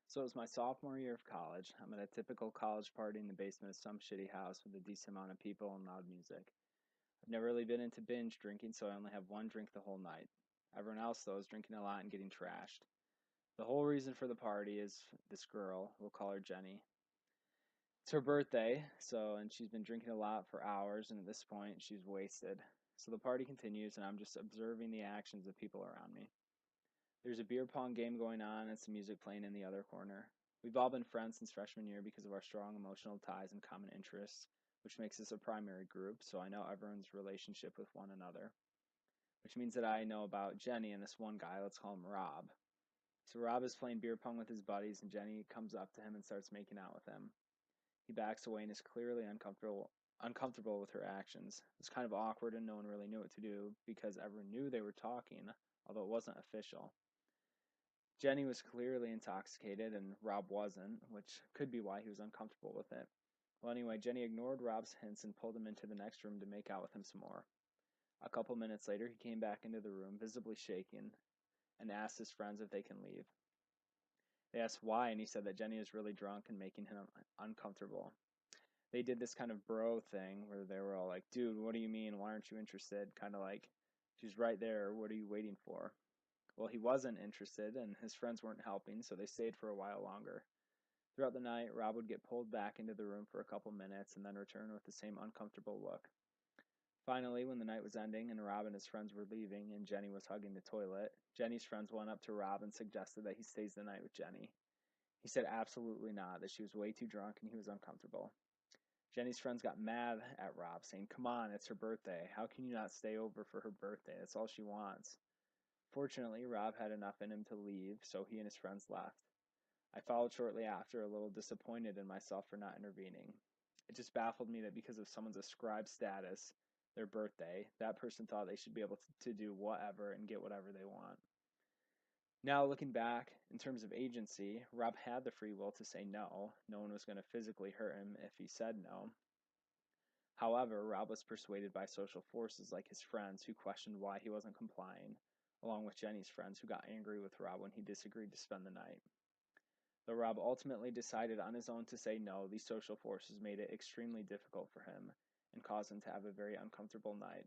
So it was my sophomore year of college. I'm at a typical college party in the basement of some shitty house with a decent amount of people and loud music. I've never really been into binge drinking, so I only have one drink the whole night. Everyone else, though, is drinking a lot and getting trashed. The whole reason for the party is this girl, we'll call her Jenny. It's her birthday, and she's been drinking a lot for hours, and at this point, she's wasted. So the party continues, and I'm just observing the actions of people around me. There's a beer pong game going on and some music playing in the other corner. We've all been friends since freshman year because of our strong emotional ties and common interests, which makes us a primary group, so I know everyone's relationship with one another. Which means that I know about Jenny and this one guy, let's call him Rob. So Rob is playing beer pong with his buddies, and Jenny comes up to him and starts making out with him. He backs away and is clearly uncomfortable with her actions. It's kind of awkward and no one really knew what to do because everyone knew they were talking, although it wasn't official. Jenny was clearly intoxicated and Rob wasn't, which could be why he was uncomfortable with it. Well, anyway, Jenny ignored Rob's hints and pulled him into the next room to make out with him some more. A couple minutes later, he came back into the room, visibly shaking, and asked his friends if they can leave. They asked why, and he said that Jenny is really drunk and making him uncomfortable. They did this kind of bro thing where they were all like, dude, what do you mean? Why aren't you interested? Kind of like, she's right there. What are you waiting for? Well, he wasn't interested, and his friends weren't helping, so they stayed for a while longer. Throughout the night, Rob would get pulled back into the room for a couple minutes and then return with the same uncomfortable look. Finally, when the night was ending and Rob and his friends were leaving and Jenny was hugging the toilet, Jenny's friends went up to Rob and suggested that he stays the night with Jenny. He said absolutely not, that she was way too drunk and he was uncomfortable. Jenny's friends got mad at Rob, saying, come on, it's her birthday. How can you not stay over for her birthday? That's all she wants. Fortunately, Rob had enough in him to leave, so he and his friends left. I followed shortly after, a little disappointed in myself for not intervening. It just baffled me that because of someone's ascribed status, their birthday, that person thought they should be able to do whatever and get whatever they want. Now, looking back, in terms of agency, Rob had the free will to say no. No one was going to physically hurt him if he said no. However, Rob was persuaded by social forces like his friends who questioned why he wasn't complying, along with Jenny's friends who got angry with Rob when he disagreed to spend the night. Though Rob ultimately decided on his own to say no, these social forces made it extremely difficult for him and caused him to have a very uncomfortable night.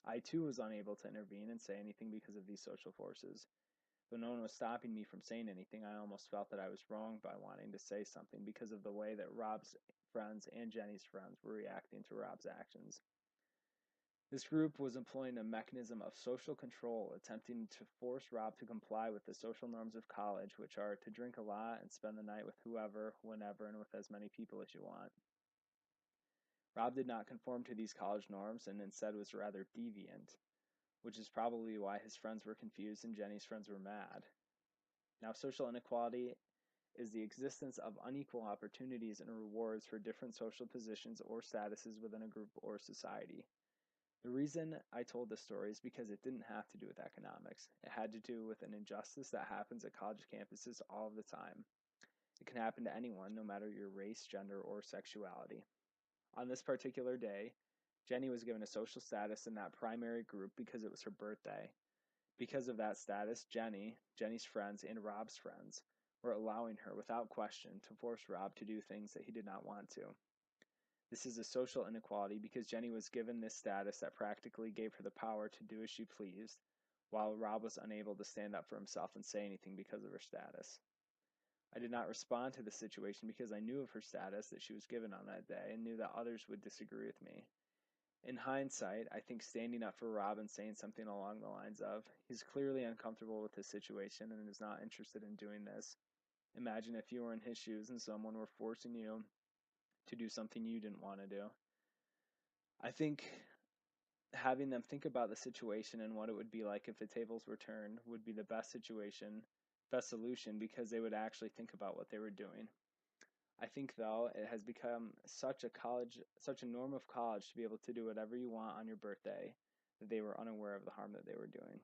I too was unable to intervene and say anything because of these social forces. Though no one was stopping me from saying anything, I almost felt that I was wrong by wanting to say something because of the way that Rob's friends and Jenny's friends were reacting to Rob's actions. This group was employing a mechanism of social control, attempting to force Rob to comply with the social norms of college, which are to drink a lot and spend the night with whoever, whenever, and with as many people as you want. Rob did not conform to these college norms and instead was rather deviant, which is probably why his friends were confused and Jenny's friends were mad. Now, social inequality is the existence of unequal opportunities and rewards for different social positions or statuses within a group or society. The reason I told this story is because it didn't have to do with economics. It had to do with an injustice that happens at college campuses all of the time. It can happen to anyone, no matter your race, gender, or sexuality. On this particular day, Jenny was given a social status in that primary group because it was her birthday. Because of that status, Jenny's friends, and Rob's friends were allowing her, without question, to force Rob to do things that he did not want to. This is a social inequality because Jenny was given this status that practically gave her the power to do as she pleased, while Rob was unable to stand up for himself and say anything because of her status. I did not respond to the situation because I knew of her status that she was given on that day and knew that others would disagree with me. In hindsight, I think standing up for Rob and saying something along the lines of, he's clearly uncomfortable with his situation and is not interested in doing this. Imagine if you were in his shoes and someone were forcing you to do something you didn't want to do. I think having them think about the situation and what it would be like if the tables were turned would be the best solution because they would actually think about what they were doing. I think though it has become such a norm of college to be able to do whatever you want on your birthday that they were unaware of the harm that they were doing.